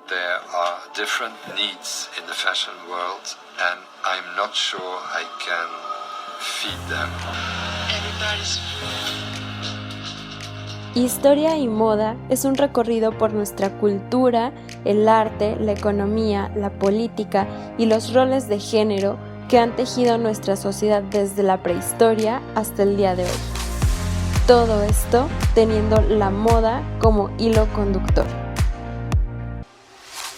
there are different needs in the fashion world, and I'm not sure I can feed them. Everybody's Historia y Moda es un recorrido por nuestra cultura, el arte, la economía, la política y los roles de género que han tejido nuestra sociedad desde la prehistoria hasta el día de hoy. Todo esto teniendo la moda como hilo conductor.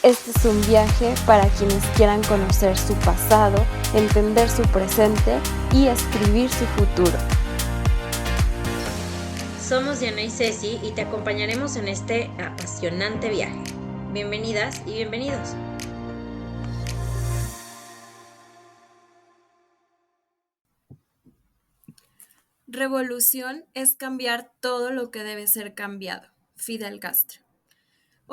Este es un viaje para quienes quieran conocer su pasado, entender su presente y escribir su futuro. Somos Diana y Ceci y te acompañaremos en este apasionante viaje. Bienvenidas y bienvenidos. Revolución es cambiar todo lo que debe ser cambiado. Fidel Castro.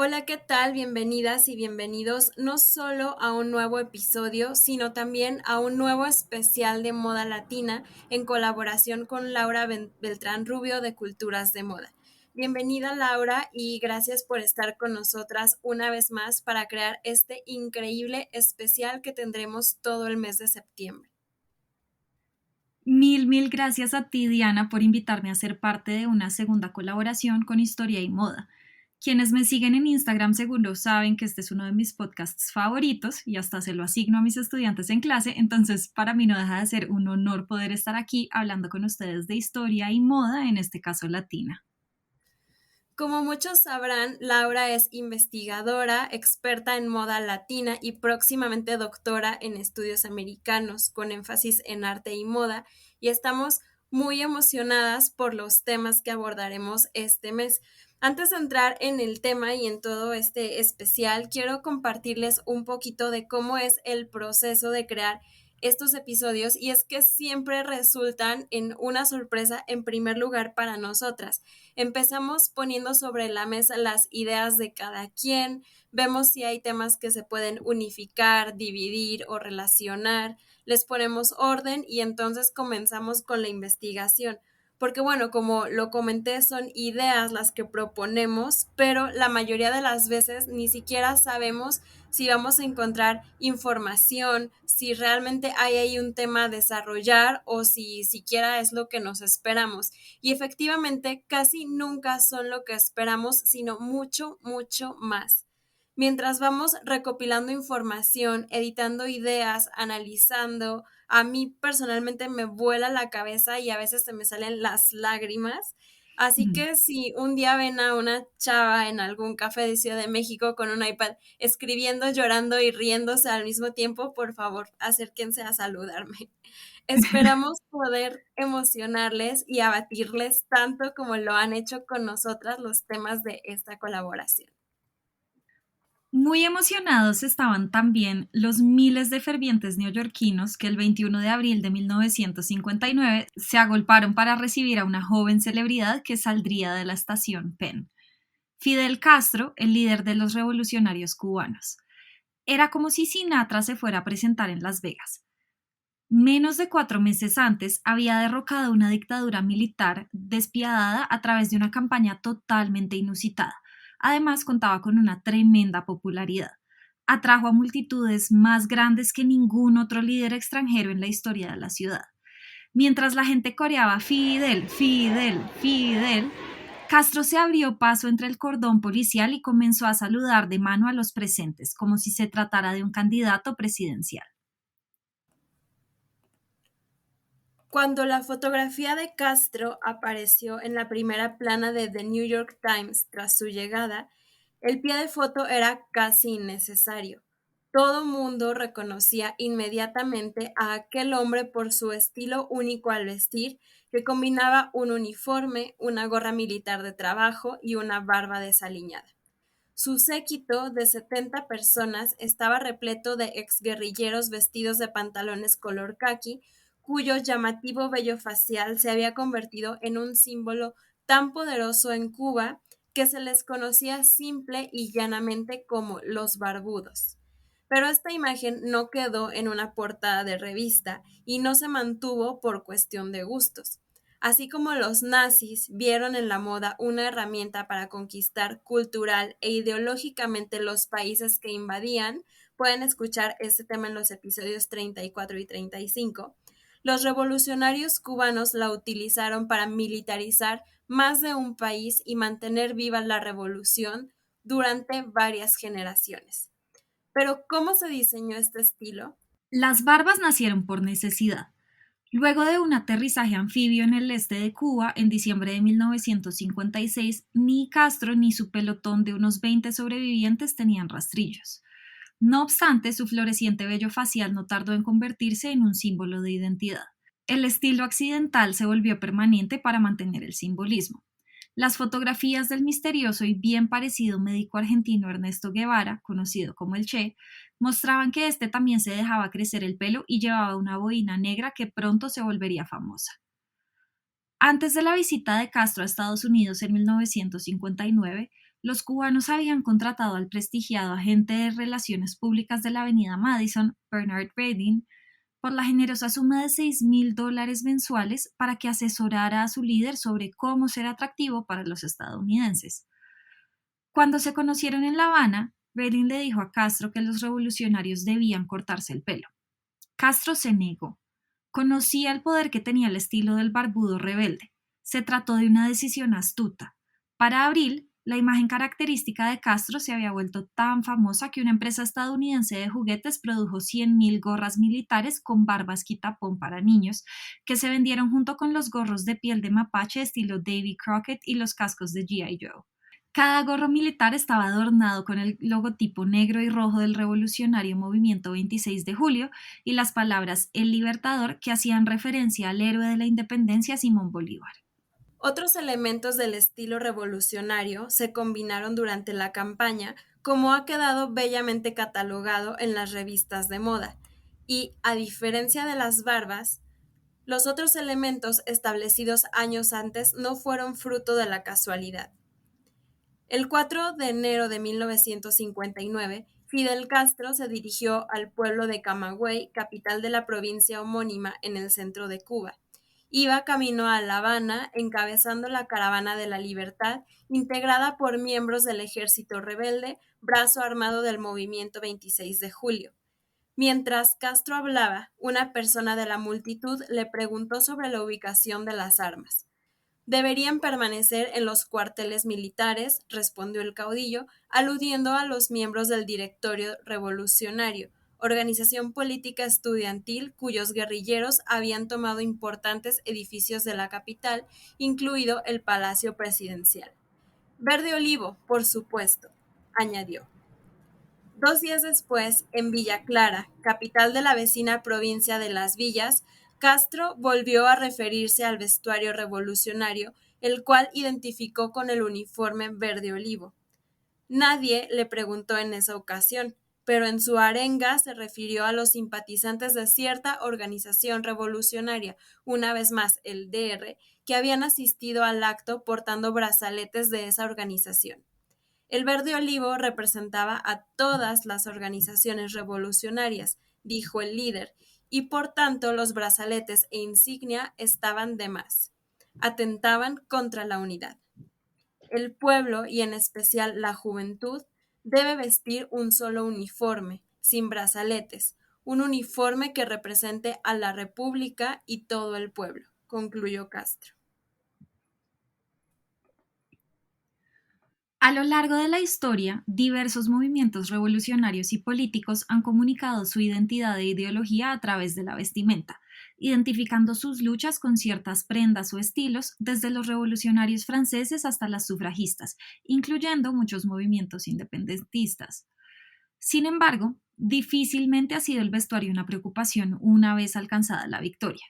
Hola, ¿qué tal? Bienvenidas y bienvenidos no solo a un nuevo episodio, sino también a un nuevo especial de moda latina en colaboración con Laura Beltrán Rubio de Culturas de Moda. Bienvenida, Laura, y gracias por estar con nosotras una vez más para crear este increíble especial que tendremos todo el mes de septiembre. Mil gracias a ti, Diana, por invitarme a ser parte de una segunda colaboración con Historia y Moda. Quienes me siguen en Instagram seguro saben que este es uno de mis podcasts favoritos y hasta se lo asigno a mis estudiantes en clase, entonces para mí no deja de ser un honor poder estar aquí hablando con ustedes de historia y moda, en este caso latina. Como muchos sabrán, Laura es investigadora, experta en moda latina y próximamente doctora en estudios americanos, con énfasis en arte y moda, y estamos muy emocionadas por los temas que abordaremos este mes. Antes de entrar en el tema y en todo este especial, quiero compartirles un poquito de cómo es el proceso de crear estos episodios, y es que siempre resultan en una sorpresa en primer lugar para nosotras. Empezamos poniendo sobre la mesa las ideas de cada quien, vemos si hay temas que se pueden unificar, dividir o relacionar, les ponemos orden y entonces comenzamos con la investigación. Porque bueno, como lo comenté, son ideas las que proponemos, pero la mayoría de las veces ni siquiera sabemos si vamos a encontrar información, si realmente hay ahí un tema a desarrollar o si siquiera es lo que nos esperamos. Y efectivamente, casi nunca son lo que esperamos, sino mucho más. Mientras vamos recopilando información, editando ideas, analizando, a mí personalmente me vuela la cabeza y a veces se me salen las lágrimas. Así que si un día ven a una chava en algún café de Ciudad de México con un iPad escribiendo, llorando y riéndose al mismo tiempo, por favor, acérquense a saludarme. Esperamos poder emocionarles y abatirles tanto como lo han hecho con nosotras los temas de esta colaboración. Muy emocionados estaban también los miles de fervientes neoyorquinos que el 21 de abril de 1959 se agolparon para recibir a una joven celebridad que saldría de la estación Penn. Fidel Castro, el líder de los revolucionarios cubanos. Era como si Sinatra se fuera a presentar en Las Vegas. Menos de 4 meses antes había derrocado una dictadura militar despiadada a través de una campaña totalmente inusitada. Además, contaba con una tremenda popularidad. Atrajo a multitudes más grandes que ningún otro líder extranjero en la historia de la ciudad. Mientras la gente coreaba Fidel, Fidel, Fidel, Castro se abrió paso entre el cordón policial y comenzó a saludar de mano a los presentes, como si se tratara de un candidato presidencial. Cuando la fotografía de Castro apareció en la primera plana de The New York Times tras su llegada, el pie de foto era casi innecesario. Todo mundo reconocía inmediatamente a aquel hombre por su estilo único al vestir, que combinaba un uniforme, una gorra militar de trabajo y una barba desaliñada. Su séquito de 70 personas estaba repleto de exguerrilleros vestidos de pantalones color caqui, cuyo llamativo vello facial se había convertido en un símbolo tan poderoso en Cuba que se les conocía simple y llanamente como los barbudos. Pero esta imagen no quedó en una portada de revista y no se mantuvo por cuestión de gustos. Así como los nazis vieron en la moda una herramienta para conquistar cultural e ideológicamente los países que invadían, pueden escuchar este tema en los episodios 34 y 35, los revolucionarios cubanos la utilizaron para militarizar más de un país y mantener viva la revolución durante varias generaciones. Pero, ¿cómo se diseñó este estilo? Las barbas nacieron por necesidad. Luego de un aterrizaje anfibio en el este de Cuba en diciembre de 1956, ni Castro ni su pelotón de unos 20 sobrevivientes tenían rastrillos. No obstante, su floreciente vello facial no tardó en convertirse en un símbolo de identidad. El estilo accidental se volvió permanente para mantener el simbolismo. Las fotografías del misterioso y bien parecido médico argentino Ernesto Guevara, conocido como el Che, mostraban que este también se dejaba crecer el pelo y llevaba una boina negra que pronto se volvería famosa. Antes de la visita de Castro a Estados Unidos en 1959, los cubanos habían contratado al prestigiado agente de relaciones públicas de la avenida Madison, Bernard Brading, por la generosa suma de $6,000 mensuales para que asesorara a su líder sobre cómo ser atractivo para los estadounidenses. Cuando se conocieron en La Habana, Brading le dijo a Castro que los revolucionarios debían cortarse el pelo. Castro se negó. Conocía el poder que tenía el estilo del barbudo rebelde. Se trató de una decisión astuta. Para abril, la imagen característica de Castro se había vuelto tan famosa que una empresa estadounidense de juguetes produjo 100,000 gorras militares con barbas quitapón para niños, que se vendieron junto con los gorros de piel de mapache estilo Davy Crockett y los cascos de G.I. Joe. Cada gorro militar estaba adornado con el logotipo negro y rojo del revolucionario Movimiento 26 de Julio y las palabras El Libertador, que hacían referencia al héroe de la independencia Simón Bolívar. Otros elementos del estilo revolucionario se combinaron durante la campaña, como ha quedado bellamente catalogado en las revistas de moda, y, a diferencia de las barbas, los otros elementos establecidos años antes no fueron fruto de la casualidad. El 4 de enero de 1959, Fidel Castro se dirigió al pueblo de Camagüey, capital de la provincia homónima en el centro de Cuba. Iba camino a La Habana, encabezando la Caravana de la Libertad, integrada por miembros del Ejército Rebelde, brazo armado del Movimiento 26 de Julio. Mientras Castro hablaba, una persona de la multitud le preguntó sobre la ubicación de las armas. Deberían permanecer en los cuarteles militares, respondió el caudillo, aludiendo a los miembros del Directorio Revolucionario, organización política estudiantil cuyos guerrilleros habían tomado importantes edificios de la capital, incluido el Palacio Presidencial. Verde Olivo, por supuesto, añadió. 2 días después, en Villa Clara, capital de la vecina provincia de Las Villas, Castro volvió a referirse al vestuario revolucionario, el cual identificó con el uniforme verde olivo. Nadie le preguntó en esa ocasión, pero en su arenga se refirió a los simpatizantes de cierta organización revolucionaria, una vez más el DR, que habían asistido al acto portando brazaletes de esa organización. El verde olivo representaba a todas las organizaciones revolucionarias, dijo el líder, y por tanto los brazaletes e insignia estaban de más. Atentaban contra la unidad. El pueblo, y en especial la juventud, debe vestir un solo uniforme, sin brazaletes, un uniforme que represente a la República y todo el pueblo, concluyó Castro. A lo largo de la historia, diversos movimientos revolucionarios y políticos han comunicado su identidad e ideología a través de la vestimenta, identificando sus luchas con ciertas prendas o estilos, desde los revolucionarios franceses hasta las sufragistas, incluyendo muchos movimientos independentistas. Sin embargo, difícilmente ha sido el vestuario una preocupación una vez alcanzada la victoria.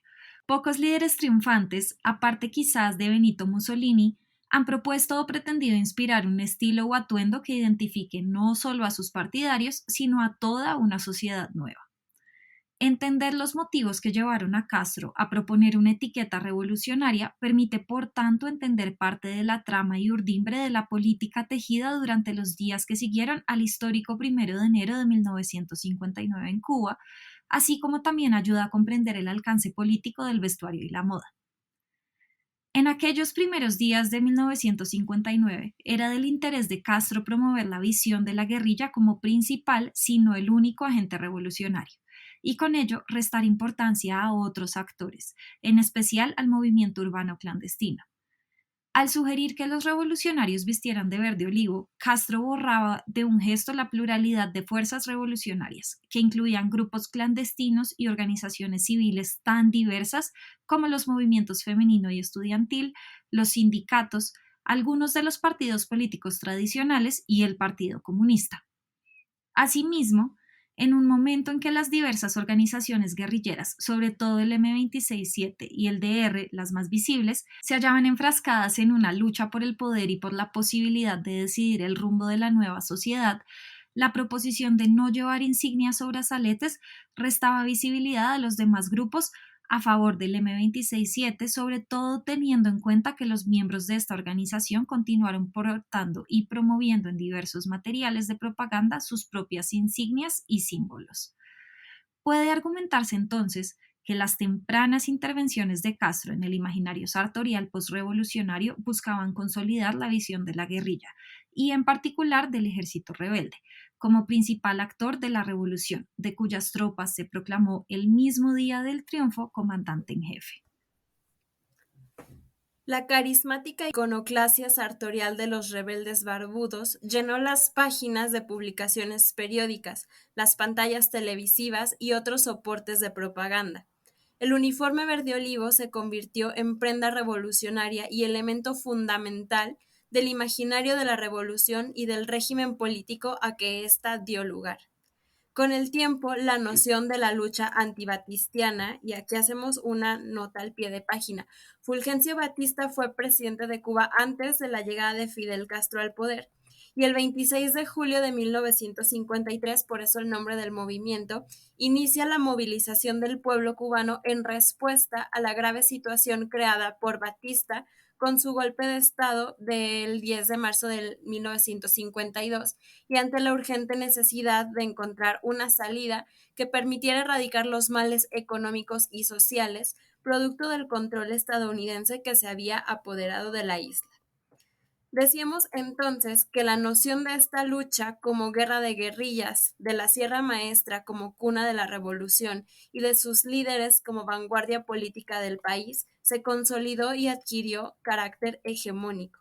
Pocos líderes triunfantes, aparte quizás de Benito Mussolini, han propuesto o pretendido inspirar un estilo o atuendo que identifique no solo a sus partidarios, sino a toda una sociedad nueva. Entender los motivos que llevaron a Castro a proponer una etiqueta revolucionaria permite, por tanto, entender parte de la trama y urdimbre de la política tejida durante los días que siguieron al histórico 1 de enero de 1959 en Cuba, así como también ayuda a comprender el alcance político del vestuario y la moda. En aquellos primeros días de 1959, era del interés de Castro promover la visión de la guerrilla como principal, si no el único agente revolucionario, y con ello restar importancia a otros actores, en especial al movimiento urbano clandestino. Al sugerir que los revolucionarios vistieran de verde olivo, Castro borraba de un gesto la pluralidad de fuerzas revolucionarias, que incluían grupos clandestinos y organizaciones civiles tan diversas como los movimientos femenino y estudiantil, los sindicatos, algunos de los partidos políticos tradicionales y el Partido Comunista. Asimismo, en un momento en que las diversas organizaciones guerrilleras, sobre todo el M-26-7 y el DR, las más visibles, se hallaban enfrascadas en una lucha por el poder y por la posibilidad de decidir el rumbo de la nueva sociedad, la proposición de no llevar insignias o brazaletes restaba visibilidad a los demás grupos a favor del M-26-7, sobre todo teniendo en cuenta que los miembros de esta organización continuaron portando y promoviendo en diversos materiales de propaganda sus propias insignias y símbolos. Puede argumentarse entonces que las tempranas intervenciones de Castro en el imaginario sartorial postrevolucionario buscaban consolidar la visión de la guerrilla y en particular del ejército rebelde, como principal actor de la revolución, de cuyas tropas se proclamó el mismo día del triunfo comandante en jefe. La carismática iconoclasia sartorial de los rebeldes barbudos llenó las páginas de publicaciones periódicas, las pantallas televisivas y otros soportes de propaganda. El uniforme verde olivo se convirtió en prenda revolucionaria y elemento fundamental del imaginario de la revolución y del régimen político a que ésta dio lugar. Con el tiempo, la noción de la lucha antibatistiana, y aquí hacemos una nota al pie de página, Fulgencio Batista fue presidente de Cuba antes de la llegada de Fidel Castro al poder, y el 26 de julio de 1953, por eso el nombre del movimiento, inicia la movilización del pueblo cubano en respuesta a la grave situación creada por Batista con su golpe de Estado del 10 de marzo de 1952 y ante la urgente necesidad de encontrar una salida que permitiera erradicar los males económicos y sociales producto del control estadounidense que se había apoderado de la isla. Decíamos entonces que la noción de esta lucha como guerra de guerrillas, de la Sierra Maestra como cuna de la revolución y de sus líderes como vanguardia política del país, se consolidó y adquirió carácter hegemónico.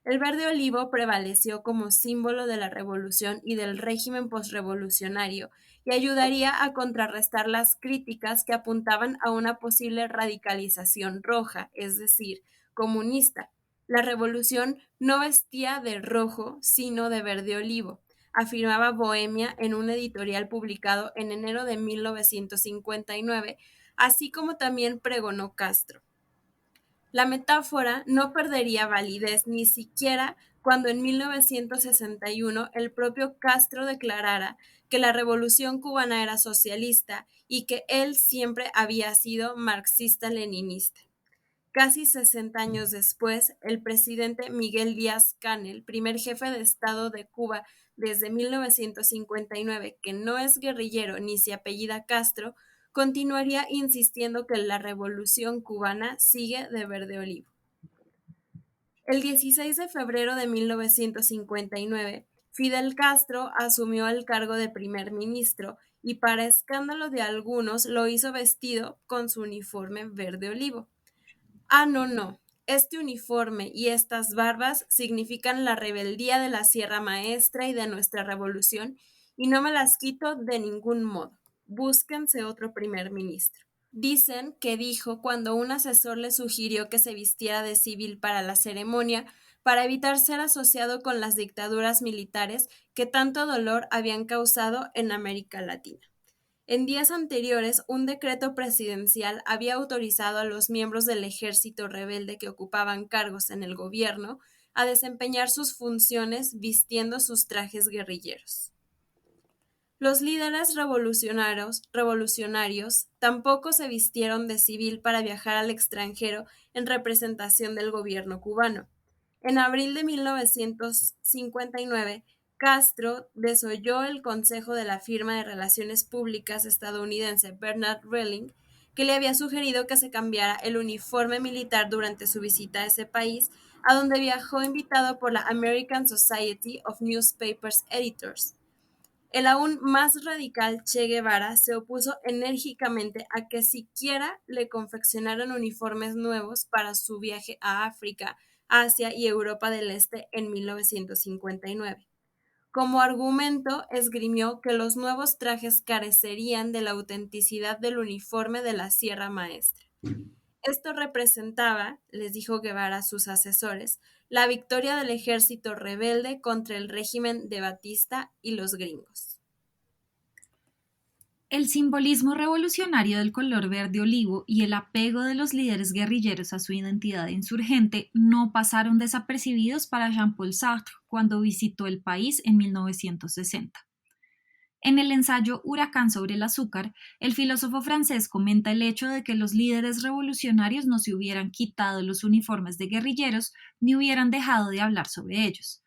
El verde olivo prevaleció como símbolo de la revolución y del régimen postrevolucionario y ayudaría a contrarrestar las críticas que apuntaban a una posible radicalización roja, es decir, comunista. La revolución no vestía de rojo, sino de verde olivo, afirmaba Bohemia en un editorial publicado en enero de 1959, así como también pregonó Castro. La metáfora no perdería validez ni siquiera cuando en 1961 el propio Castro declarara que la revolución cubana era socialista y que él siempre había sido marxista-leninista. Casi 60 años después, el presidente Miguel Díaz-Canel, primer jefe de Estado de Cuba desde 1959, que no es guerrillero ni se apellida Castro, continuaría insistiendo que la revolución cubana sigue de verde olivo. El 16 de febrero de 1959, Fidel Castro asumió el cargo de primer ministro y para escándalo de algunos lo hizo vestido con su uniforme verde olivo. Ah, no. Este uniforme y estas barbas significan la rebeldía de la Sierra Maestra y de nuestra revolución, y no me las quito de ningún modo. Búsquense otro primer ministro. Dicen que dijo cuando un asesor le sugirió que se vistiera de civil para la ceremonia, para evitar ser asociado con las dictaduras militares que tanto dolor habían causado en América Latina. En días anteriores, un decreto presidencial había autorizado a los miembros del ejército rebelde que ocupaban cargos en el gobierno a desempeñar sus funciones vistiendo sus trajes guerrilleros. Los líderes revolucionarios tampoco se vistieron de civil para viajar al extranjero en representación del gobierno cubano. En abril de 1959, Castro desoyó el consejo de la firma de relaciones públicas estadounidense Bernard Relling, que le había sugerido que se cambiara el uniforme militar durante su visita a ese país, a donde viajó invitado por la American Society of Newspapers Editors. El aún más radical Che Guevara se opuso enérgicamente a que siquiera le confeccionaran uniformes nuevos para su viaje a África, Asia y Europa del Este en 1959. Como argumento, esgrimió que los nuevos trajes carecerían de la autenticidad del uniforme de la Sierra Maestra. Esto representaba, les dijo Guevara a sus asesores, la victoria del ejército rebelde contra el régimen de Batista y los gringos. El simbolismo revolucionario del color verde olivo y el apego de los líderes guerrilleros a su identidad insurgente no pasaron desapercibidos para Jean-Paul Sartre cuando visitó el país en 1960. En el ensayo Huracán sobre el azúcar, el filósofo francés comenta el hecho de que los líderes revolucionarios no se hubieran quitado los uniformes de guerrilleros ni hubieran dejado de hablar sobre ellos.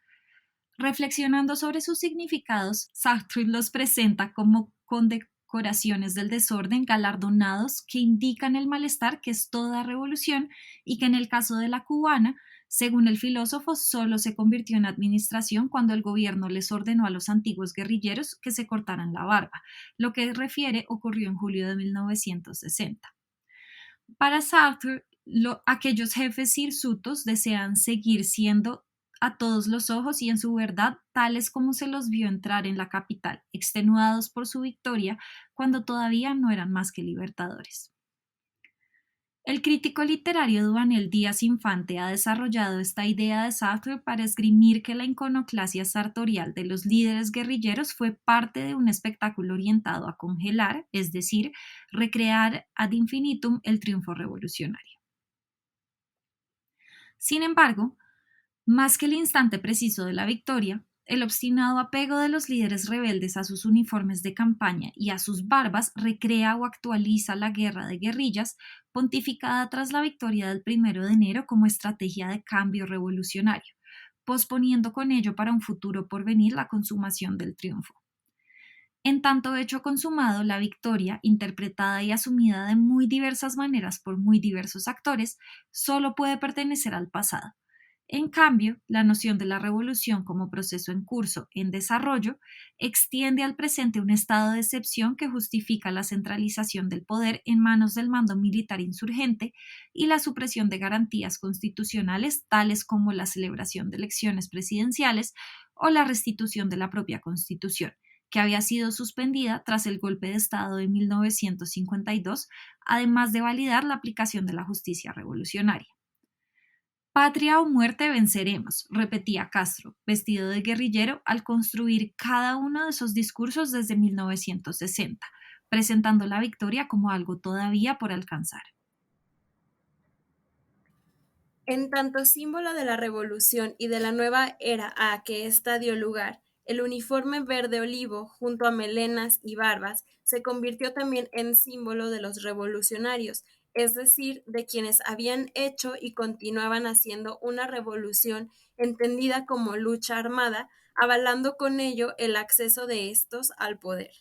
Reflexionando sobre sus significados, Sartre los presenta como condecoraciones del desorden galardonados que indican el malestar que es toda revolución y que en el caso de la cubana, según el filósofo, solo se convirtió en administración cuando el gobierno les ordenó a los antiguos guerrilleros que se cortaran la barba, lo que refiere ocurrió en julio de 1960. Para Sartre, aquellos jefes hirsutos desean seguir siendo a todos los ojos y en su verdad tales como se los vio entrar en la capital, extenuados por su victoria cuando todavía no eran más que libertadores. El crítico literario Duanel Díaz Infante ha desarrollado esta idea de Sartre para esgrimir que la iconoclasia sartorial de los líderes guerrilleros fue parte de un espectáculo orientado a congelar, es decir, recrear ad infinitum el triunfo revolucionario. Sin embargo, más que el instante preciso de la victoria, el obstinado apego de los líderes rebeldes a sus uniformes de campaña y a sus barbas recrea o actualiza la guerra de guerrillas pontificada tras la victoria del 1 de enero como estrategia de cambio revolucionario, posponiendo con ello para un futuro porvenir la consumación del triunfo. En tanto hecho consumado, la victoria, interpretada y asumida de muy diversas maneras por muy diversos actores, solo puede pertenecer al pasado. En cambio, la noción de la revolución como proceso en curso, en desarrollo, extiende al presente un estado de excepción que justifica la centralización del poder en manos del mando militar insurgente y la supresión de garantías constitucionales tales como la celebración de elecciones presidenciales o la restitución de la propia Constitución, que había sido suspendida tras el golpe de Estado de 1952, además de validar la aplicación de la justicia revolucionaria. Patria o muerte venceremos, repetía Castro, vestido de guerrillero, al construir cada uno de esos discursos desde 1960, presentando la victoria como algo todavía por alcanzar. En tanto símbolo de la revolución y de la nueva era a que ésta dio lugar, el uniforme verde olivo, junto a melenas y barbas, se convirtió también en símbolo de los revolucionarios, es decir, de quienes habían hecho y continuaban haciendo una revolución entendida como lucha armada, avalando con ello el acceso de estos al poder.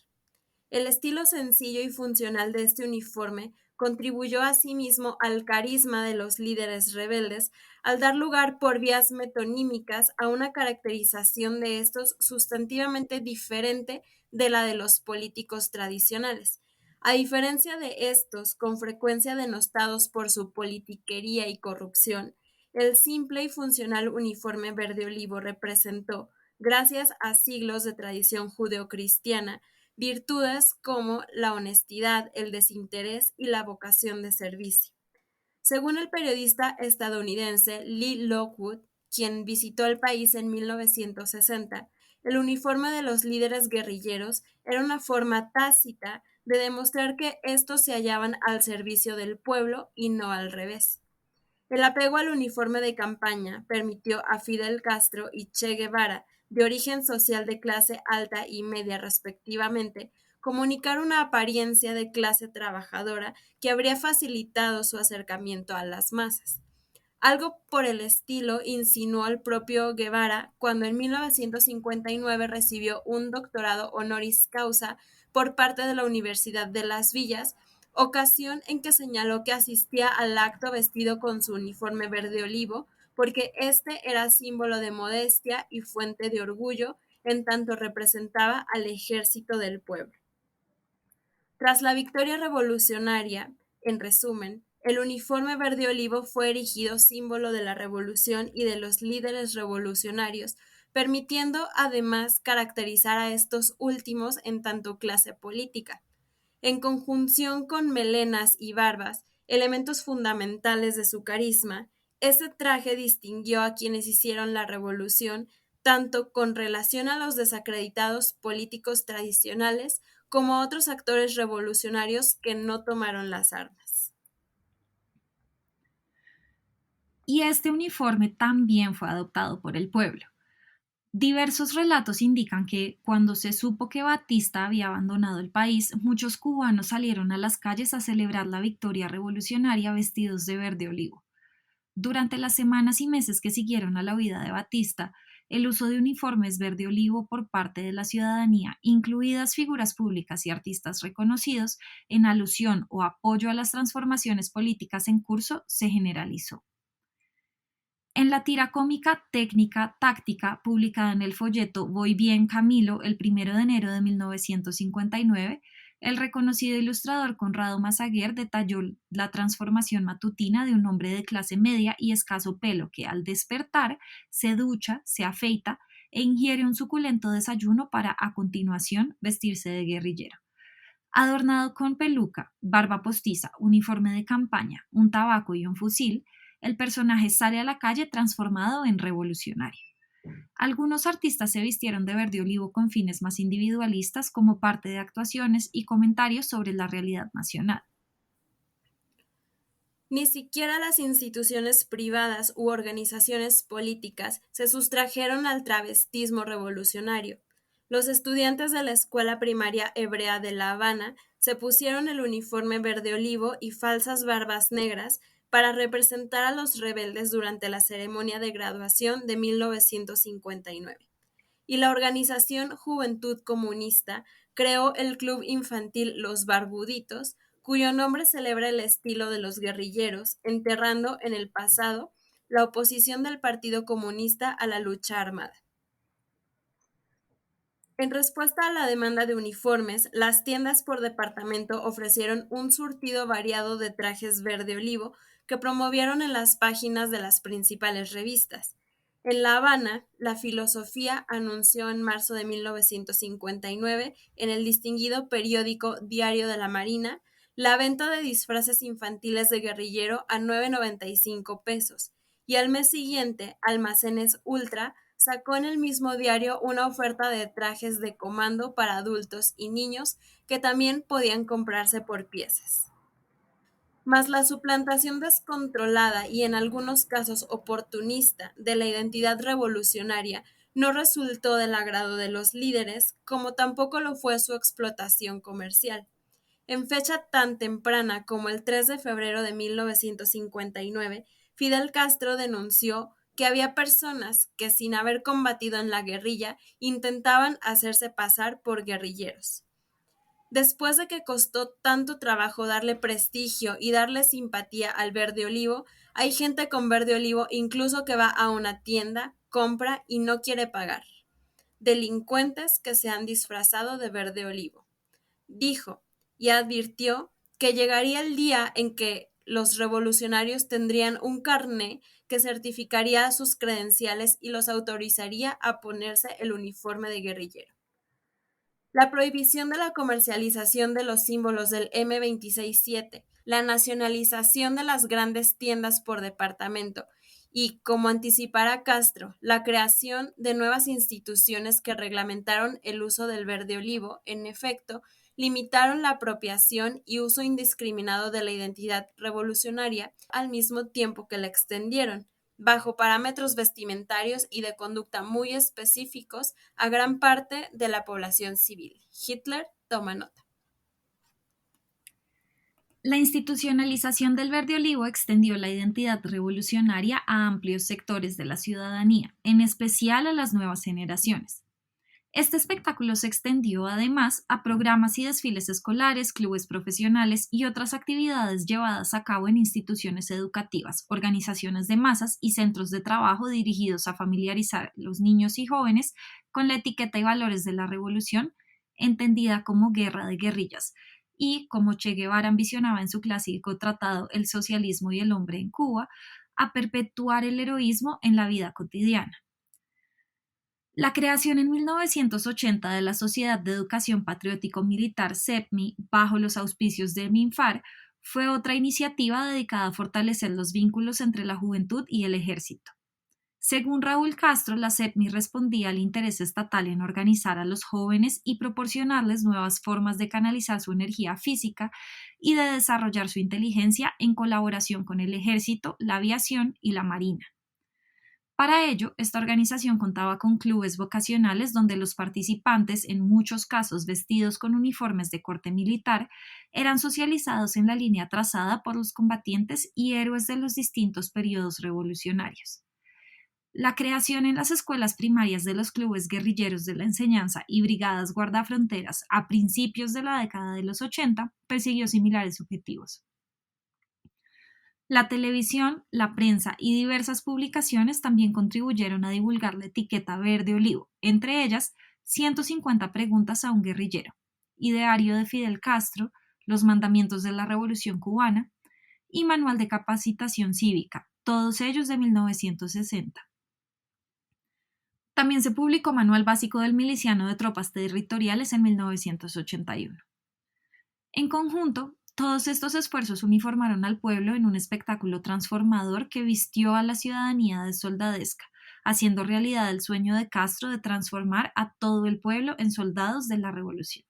El estilo sencillo y funcional de este uniforme contribuyó asimismo al carisma de los líderes rebeldes al dar lugar por vías metonímicas a una caracterización de estos sustantivamente diferente de la de los políticos tradicionales. A diferencia de estos, con frecuencia denostados por su politiquería y corrupción, el simple y funcional uniforme verde olivo representó, gracias a siglos de tradición judeocristiana, virtudes como la honestidad, el desinterés y la vocación de servicio. Según el periodista estadounidense Lee Lockwood, quien visitó el país en 1960, el uniforme de los líderes guerrilleros era una forma tácita de demostrar que estos se hallaban al servicio del pueblo y no al revés. El apego al uniforme de campaña permitió a Fidel Castro y Che Guevara, de origen social de clase alta y media respectivamente, comunicar una apariencia de clase trabajadora que habría facilitado su acercamiento a las masas. Algo por el estilo insinuó el propio Guevara cuando en 1959 recibió un doctorado honoris causa por parte de la Universidad de Las Villas ocasión en que señaló que asistía al acto vestido con su uniforme verde olivo, porque este era símbolo de modestia y fuente de orgullo, en tanto representaba al ejército del pueblo. Tras la victoria revolucionaria, en resumen, el uniforme verde olivo fue erigido símbolo de la revolución y de los líderes revolucionarios, permitiendo además caracterizar a estos últimos en tanto clase política. En conjunción con melenas y barbas, elementos fundamentales de su carisma, ese traje distinguió a quienes hicieron la revolución, tanto con relación a los desacreditados políticos tradicionales como a otros actores revolucionarios que no tomaron las armas. Y este uniforme también fue adoptado por el pueblo. Diversos relatos indican que cuando se supo que Batista había abandonado el país, muchos cubanos salieron a las calles a celebrar la victoria revolucionaria vestidos de verde olivo. Durante las semanas y meses que siguieron a la huida de Batista, el uso de uniformes verde olivo por parte de la ciudadanía, incluidas figuras públicas y artistas reconocidos, en alusión o apoyo a las transformaciones políticas en curso, se generalizó. En la tira cómica Técnica Táctica, publicada en el folleto Voy Bien Camilo el 1 de enero de 1959, el reconocido ilustrador Conrado Masaguer detalló la transformación matutina de un hombre de clase media y escaso pelo que al despertar se ducha, se afeita e ingiere un suculento desayuno para a continuación vestirse de guerrillero. Adornado con peluca, barba postiza, uniforme de campaña, un tabaco y un fusil, el personaje sale a la calle transformado en revolucionario. Algunos artistas se vistieron de verde olivo con fines más individualistas como parte de actuaciones y comentarios sobre la realidad nacional. Ni siquiera las instituciones privadas u organizaciones políticas se sustrajeron al travestismo revolucionario. Los estudiantes de la Escuela Primaria Hebrea de La Habana se pusieron el uniforme verde olivo y falsas barbas negras para representar a los rebeldes durante la ceremonia de graduación de 1959. Y la organización Juventud Comunista creó el club infantil Los Barbuditos, cuyo nombre celebra el estilo de los guerrilleros, enterrando en el pasado la oposición del Partido Comunista a la lucha armada. En respuesta a la demanda de uniformes, las tiendas por departamento ofrecieron un surtido variado de trajes verde olivo que promovieron en las páginas de las principales revistas. En La Habana, La Filosofía anunció en marzo de 1959 en el distinguido periódico Diario de la Marina la venta de disfraces infantiles de guerrillero a 9.95 pesos, y al mes siguiente, Almacenes Ultra sacó en el mismo diario una oferta de trajes de comando para adultos y niños que también podían comprarse por piezas. Mas la suplantación descontrolada y en algunos casos oportunista de la identidad revolucionaria no resultó del agrado de los líderes, como tampoco lo fue su explotación comercial. En fecha tan temprana como el 3 de febrero de 1959, Fidel Castro denunció que había personas que, sin haber combatido en la guerrilla, intentaban hacerse pasar por guerrilleros. Después de que costó tanto trabajo darle prestigio y darle simpatía al verde olivo, hay gente con verde olivo incluso que va a una tienda, compra y no quiere pagar. Delincuentes que se han disfrazado de verde olivo. Dijo y advirtió que llegaría el día en que los revolucionarios tendrían un carné que certificaría sus credenciales y los autorizaría a ponerse el uniforme de guerrillero. La prohibición de la comercialización de los símbolos del M267, la nacionalización de las grandes tiendas por departamento y, como anticipara Castro, la creación de nuevas instituciones que reglamentaron el uso del verde olivo, en efecto, limitaron la apropiación y uso indiscriminado de la identidad revolucionaria al mismo tiempo que la extendieron, bajo parámetros vestimentarios y de conducta muy específicos, a gran parte de la población civil. Hitler toma nota. La institucionalización del verde olivo extendió la identidad revolucionaria a amplios sectores de la ciudadanía, en especial a las nuevas generaciones. Este espectáculo se extendió además a programas y desfiles escolares, clubes profesionales y otras actividades llevadas a cabo en instituciones educativas, organizaciones de masas y centros de trabajo dirigidos a familiarizar a los niños y jóvenes con la etiqueta y valores de la revolución, entendida como guerra de guerrillas, y como Che Guevara ambicionaba en su clásico tratado El socialismo y el hombre en Cuba, a perpetuar el heroísmo en la vida cotidiana. La creación en 1980 de la Sociedad de Educación Patriótico-Militar SEPMI, bajo los auspicios de MINFAR, fue otra iniciativa dedicada a fortalecer los vínculos entre la juventud y el ejército. Según Raúl Castro, la SEPMI respondía al interés estatal en organizar a los jóvenes y proporcionarles nuevas formas de canalizar su energía física y de desarrollar su inteligencia en colaboración con el ejército, la aviación y la marina. Para ello, esta organización contaba con clubes vocacionales donde los participantes, en muchos casos vestidos con uniformes de corte militar, eran socializados en la línea trazada por los combatientes y héroes de los distintos periodos revolucionarios. La creación en las escuelas primarias de los clubes guerrilleros de la enseñanza y brigadas guardafronteras a principios de la década de los 80 persiguió similares objetivos. La televisión, la prensa y diversas publicaciones también contribuyeron a divulgar la etiqueta verde olivo, entre ellas 150 preguntas a un guerrillero, Ideario de Fidel Castro, Los mandamientos de la Revolución Cubana y Manual de Capacitación Cívica, todos ellos de 1960. También se publicó Manual Básico del Miliciano de Tropas Territoriales en 1981. En conjunto, todos estos esfuerzos uniformaron al pueblo en un espectáculo transformador que vistió a la ciudadanía de soldadesca, haciendo realidad el sueño de Castro de transformar a todo el pueblo en soldados de la revolución.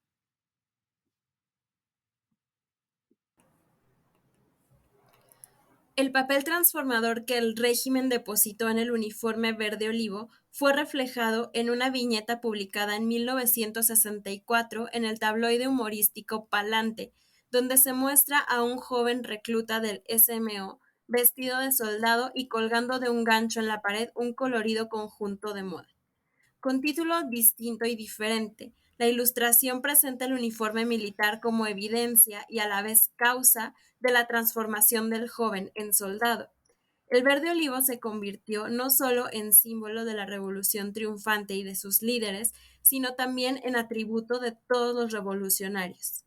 El papel transformador que el régimen depositó en el uniforme verde olivo fue reflejado en una viñeta publicada en 1964 en el tabloide humorístico Palante, donde se muestra a un joven recluta del SMO vestido de soldado y colgando de un gancho en la pared un colorido conjunto de moda. Con título distinto y diferente, la ilustración presenta el uniforme militar como evidencia y a la vez causa de la transformación del joven en soldado. El verde olivo se convirtió no solo en símbolo de la revolución triunfante y de sus líderes, sino también en atributo de todos los revolucionarios.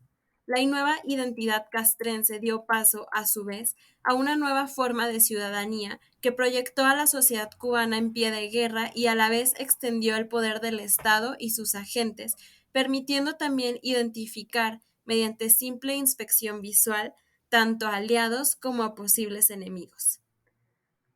La nueva identidad castrense dio paso, a su vez, a una nueva forma de ciudadanía que proyectó a la sociedad cubana en pie de guerra y a la vez extendió el poder del Estado y sus agentes, permitiendo también identificar, mediante simple inspección visual, tanto a aliados como a posibles enemigos.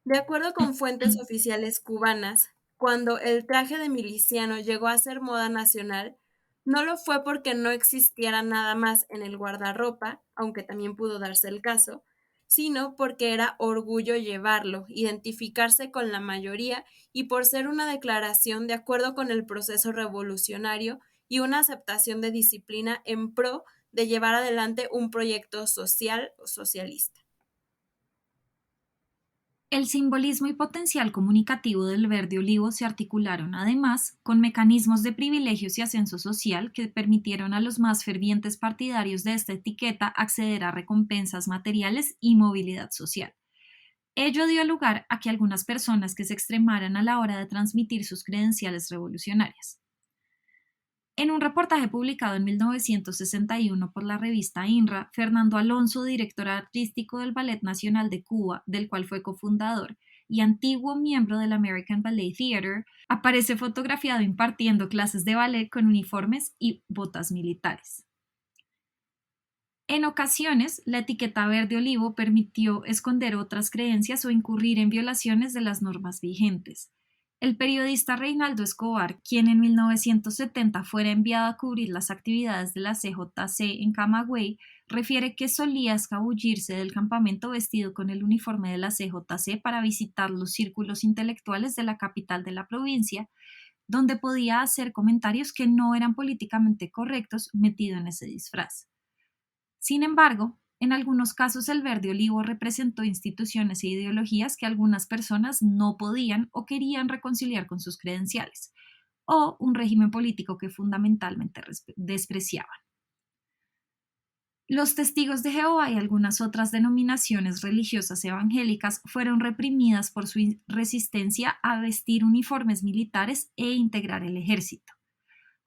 De acuerdo con fuentes oficiales cubanas, cuando el traje de miliciano llegó a ser moda nacional, no lo fue porque no existiera nada más en el guardarropa, aunque también pudo darse el caso, sino porque era orgullo llevarlo, identificarse con la mayoría y por ser una declaración de acuerdo con el proceso revolucionario y una aceptación de disciplina en pro de llevar adelante un proyecto social o socialista. El simbolismo y potencial comunicativo del verde olivo se articularon además con mecanismos de privilegios y ascenso social que permitieron a los más fervientes partidarios de esta etiqueta acceder a recompensas materiales y movilidad social. Ello dio lugar a que algunas personas que se extremaran a la hora de transmitir sus credenciales revolucionarias. En un reportaje publicado en 1961 por la revista INRA, Fernando Alonso, director artístico del Ballet Nacional de Cuba, del cual fue cofundador, y antiguo miembro del American Ballet Theatre, aparece fotografiado impartiendo clases de ballet con uniformes y botas militares. En ocasiones, la etiqueta verde olivo permitió esconder otras creencias o incurrir en violaciones de las normas vigentes. El periodista Reinaldo Escobar, quien en 1970 fuera enviado a cubrir las actividades de la CJC en Camagüey, refiere que solía escabullirse del campamento vestido con el uniforme de la CJC para visitar los círculos intelectuales de la capital de la provincia, donde podía hacer comentarios que no eran políticamente correctos metido en ese disfraz. Sin embargo, en algunos casos el verde olivo representó instituciones e ideologías que algunas personas no podían o querían reconciliar con sus credenciales, o un régimen político que fundamentalmente despreciaban. Los testigos de Jehová y algunas otras denominaciones religiosas evangélicas fueron reprimidas por su resistencia a vestir uniformes militares e integrar el ejército.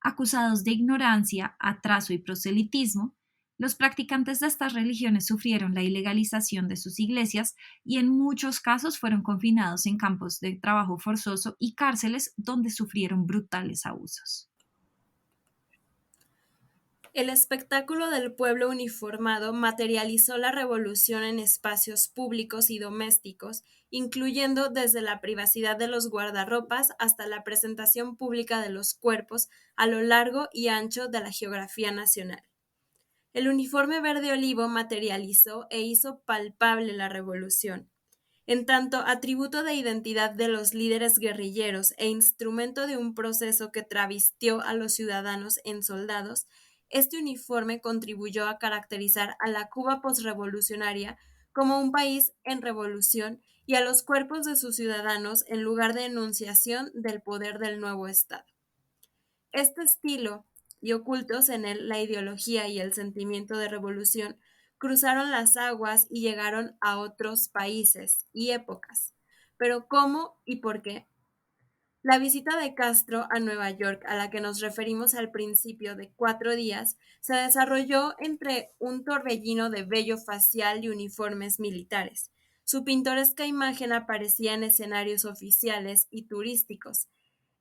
Acusados de ignorancia, atraso y proselitismo, los practicantes de estas religiones sufrieron la ilegalización de sus iglesias y en muchos casos fueron confinados en campos de trabajo forzoso y cárceles donde sufrieron brutales abusos. El espectáculo del pueblo uniformado materializó la revolución en espacios públicos y domésticos, incluyendo desde la privacidad de los guardarropas hasta la presentación pública de los cuerpos a lo largo y ancho de la geografía nacional. El uniforme verde olivo materializó e hizo palpable la revolución. En tanto atributo de identidad de los líderes guerrilleros e instrumento de un proceso que travistió a los ciudadanos en soldados, este uniforme contribuyó a caracterizar a la Cuba posrevolucionaria como un país en revolución y a los cuerpos de sus ciudadanos en lugar de enunciación del poder del nuevo Estado. Este estilo, y ocultos en él la ideología y el sentimiento de revolución, cruzaron las aguas y llegaron a otros países y épocas. Pero ¿cómo y por qué? La visita de Castro a Nueva York, a la que nos referimos al principio de 4 días, se desarrolló entre un torbellino de vello facial y uniformes militares. Su pintoresca imagen aparecía en escenarios oficiales y turísticos.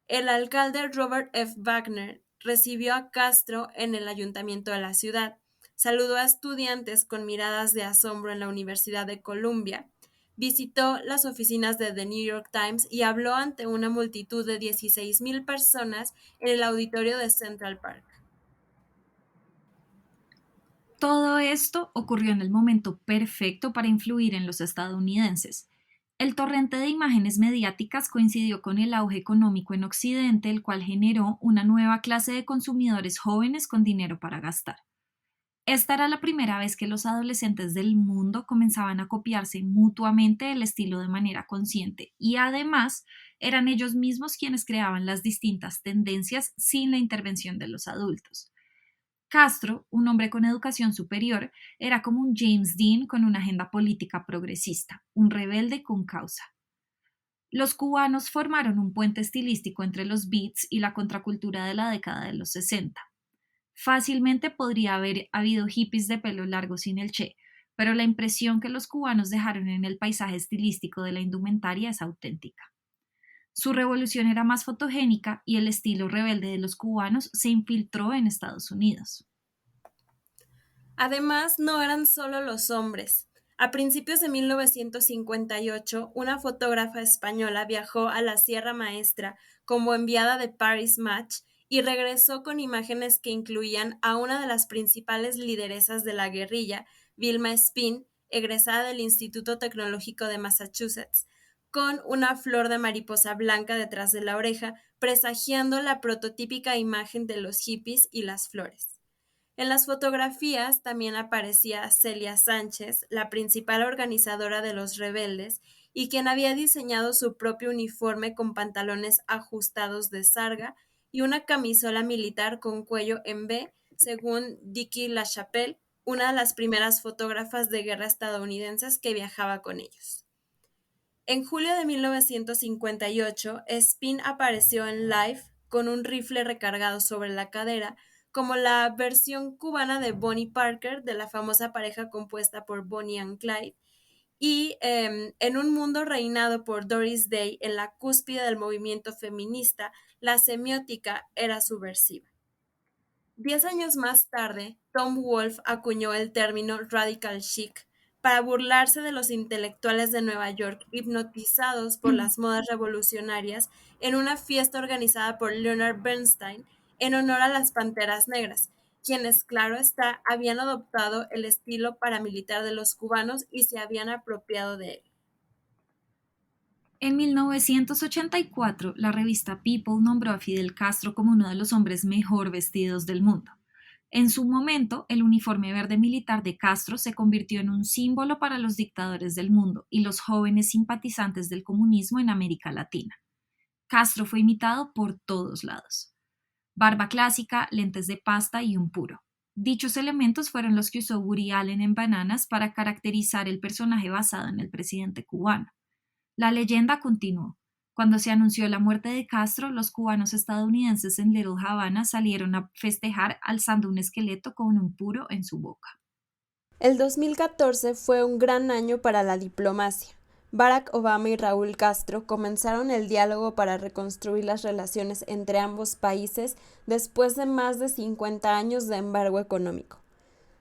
El alcalde Robert F. Wagner recibió a Castro en el ayuntamiento de la ciudad, saludó a estudiantes con miradas de asombro en la Universidad de Columbia, visitó las oficinas de The New York Times y habló ante una multitud de 16,000 personas en el auditorio de Central Park. Todo esto ocurrió en el momento perfecto para influir en los estadounidenses. El torrente de imágenes mediáticas coincidió con el auge económico en Occidente, el cual generó una nueva clase de consumidores jóvenes con dinero para gastar. Esta era la primera vez que los adolescentes del mundo comenzaban a copiarse mutuamente el estilo de manera consciente y además eran ellos mismos quienes creaban las distintas tendencias sin la intervención de los adultos. Castro, un hombre con educación superior, era como un James Dean con una agenda política progresista, un rebelde con causa. Los cubanos formaron un puente estilístico entre los beats y la contracultura de la década de los 60. Fácilmente podría haber habido hippies de pelo largo sin el Che, pero la impresión que los cubanos dejaron en el paisaje estilístico de la indumentaria es auténtica. Su revolución era más fotogénica y el estilo rebelde de los cubanos se infiltró en Estados Unidos. Además, no eran solo los hombres. A principios de 1958, una fotógrafa española viajó a la Sierra Maestra como enviada de Paris Match y regresó con imágenes que incluían a una de las principales lideresas de la guerrilla, Vilma Espín, egresada del Instituto Tecnológico de Massachusetts, con una flor de mariposa blanca detrás de la oreja, presagiando la prototípica imagen de los hippies y las flores. En las fotografías también aparecía Celia Sánchez, la principal organizadora de los rebeldes, y quien había diseñado su propio uniforme con pantalones ajustados de sarga y una camisola militar con cuello en V, según Dickie LaChapelle, una de las primeras fotógrafas de guerra estadounidenses que viajaba con ellos. En julio de 1958, Espín apareció en Life con un rifle recargado sobre la cadera, como la versión cubana de Bonnie Parker, de la famosa pareja compuesta por Bonnie and Clyde, y en un mundo reinado por Doris Day, en la cúspide del movimiento feminista, la semiótica era subversiva. 10 años más tarde, Tom Wolfe acuñó el término radical chic para burlarse de los intelectuales de Nueva York hipnotizados por las modas revolucionarias en una fiesta organizada por Leonard Bernstein en honor a las Panteras Negras, quienes, claro está, habían adoptado el estilo paramilitar de los cubanos y se habían apropiado de él. En 1984, la revista People nombró a Fidel Castro como uno de los hombres mejor vestidos del mundo. En su momento, el uniforme verde militar de Castro se convirtió en un símbolo para los dictadores del mundo y los jóvenes simpatizantes del comunismo en América Latina. Castro fue imitado por todos lados. Barba clásica, lentes de pasta y un puro. Dichos elementos fueron los que usó Woody Allen en Bananas para caracterizar el personaje basado en el presidente cubano. La leyenda continuó. Cuando se anunció la muerte de Castro, los cubanos estadounidenses en Little Havana salieron a festejar alzando un esqueleto con un puro en su boca. El 2014 fue un gran año para la diplomacia. Barack Obama y Raúl Castro comenzaron el diálogo para reconstruir las relaciones entre ambos países después de más de 50 años de embargo económico.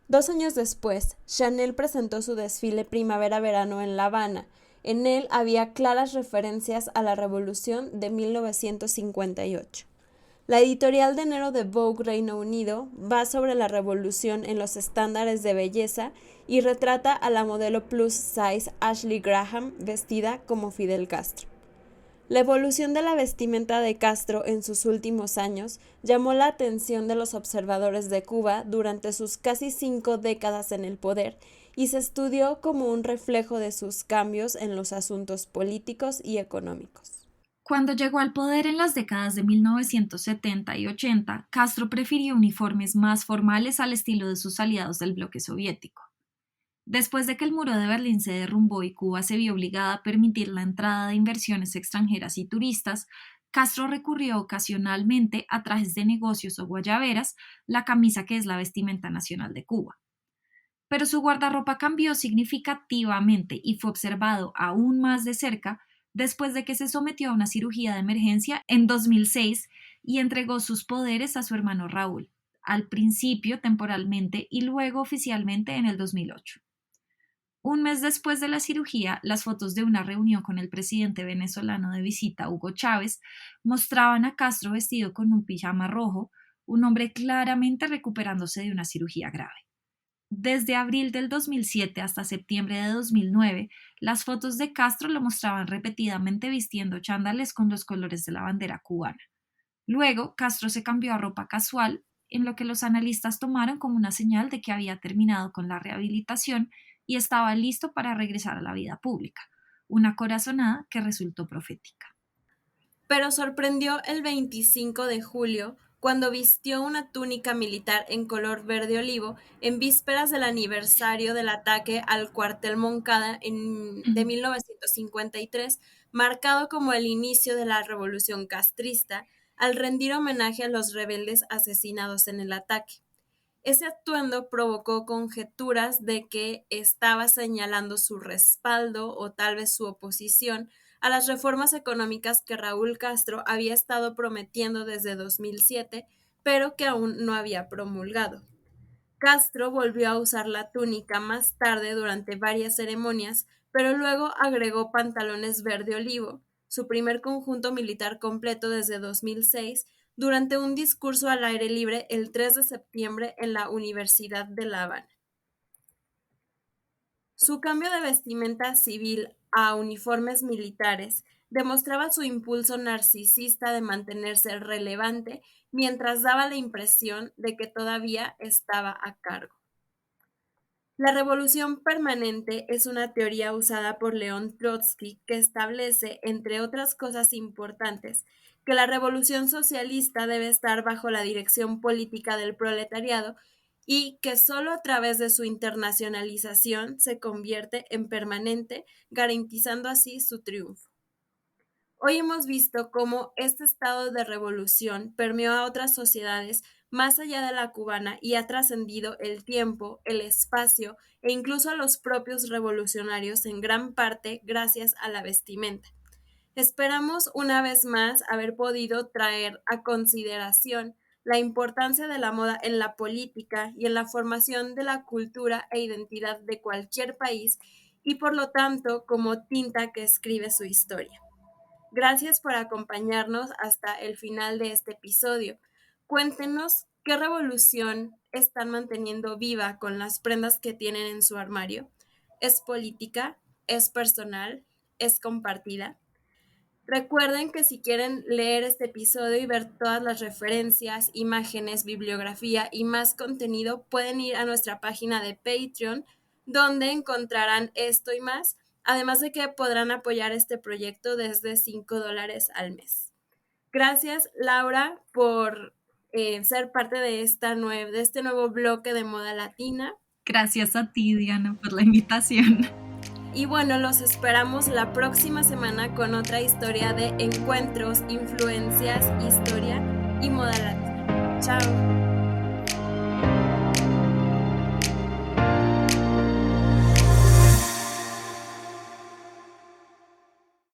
2 años después, Chanel presentó su desfile Primavera-Verano en La Habana. En él había claras referencias a la Revolución de 1958. La editorial de enero de Vogue Reino Unido va sobre la revolución en los estándares de belleza y retrata a la modelo plus size Ashley Graham vestida como Fidel Castro. La evolución de la vestimenta de Castro en sus últimos años llamó la atención de los observadores de Cuba durante sus casi 5 décadas en el poder y se estudió como un reflejo de sus cambios en los asuntos políticos y económicos. Cuando llegó al poder en las décadas de 1970 y 80, Castro prefirió uniformes más formales al estilo de sus aliados del bloque soviético. Después de que el muro de Berlín se derrumbó y Cuba se vio obligada a permitir la entrada de inversiones extranjeras y turistas, Castro recurrió ocasionalmente a trajes de negocios o guayaberas, la camisa que es la vestimenta nacional de Cuba. Pero su guardarropa cambió significativamente y fue observado aún más de cerca después de que se sometió a una cirugía de emergencia en 2006 y entregó sus poderes a su hermano Raúl, al principio temporalmente y luego oficialmente en el 2008. Un mes después de la cirugía, las fotos de una reunión con el presidente venezolano de visita, Hugo Chávez, mostraban a Castro vestido con un pijama rojo, un hombre claramente recuperándose de una cirugía grave. Desde abril del 2007 hasta septiembre de 2009, las fotos de Castro lo mostraban repetidamente vistiendo chándales con los colores de la bandera cubana. Luego, Castro se cambió a ropa casual, en lo que los analistas tomaron como una señal de que había terminado con la rehabilitación y estaba listo para regresar a la vida pública, una corazonada que resultó profética. Pero sorprendió el 25 de julio cuando vistió una túnica militar en color verde olivo en vísperas del aniversario del ataque al cuartel Moncada de 1953, marcado como el inicio de la revolución castrista, al rendir homenaje a los rebeldes asesinados en el ataque. Ese atuendo provocó conjeturas de que estaba señalando su respaldo o tal vez su oposición a las reformas económicas que Raúl Castro había estado prometiendo desde 2007, pero que aún no había promulgado. Castro volvió a usar la túnica más tarde durante varias ceremonias, pero luego agregó pantalones verde olivo, su primer conjunto militar completo desde 2006, durante un discurso al aire libre el 3 de septiembre en la Universidad de La Habana. Su cambio de vestimenta civil a uniformes militares demostraba su impulso narcisista de mantenerse relevante mientras daba la impresión de que todavía estaba a cargo. La revolución permanente es una teoría usada por León Trotsky que establece, entre otras cosas importantes, que la revolución socialista debe estar bajo la dirección política del proletariado y que solo a través de su internacionalización se convierte en permanente, garantizando así su triunfo. Hoy hemos visto cómo este estado de revolución permeó a otras sociedades más allá de la cubana y ha trascendido el tiempo, el espacio e incluso a los propios revolucionarios en gran parte gracias a la vestimenta. Esperamos una vez más haber podido traer a consideración la importancia de la moda en la política y en la formación de la cultura e identidad de cualquier país y por lo tanto como tinta que escribe su historia. Gracias por acompañarnos hasta el final de este episodio. Cuéntenos qué revolución están manteniendo viva con las prendas que tienen en su armario. ¿Es política? ¿Es personal? ¿Es compartida? Recuerden que si quieren leer este episodio y ver todas las referencias, imágenes, bibliografía y más contenido, pueden ir a nuestra página de Patreon, donde encontrarán esto y más, además de que podrán apoyar este proyecto desde $5 al mes. Gracias, Laura, por ser parte de este nuevo bloque de Moda Latina. Gracias a ti, Diana, por la invitación. Y bueno, los esperamos la próxima semana con otra historia de encuentros, influencias, historia y moda latina. Chao.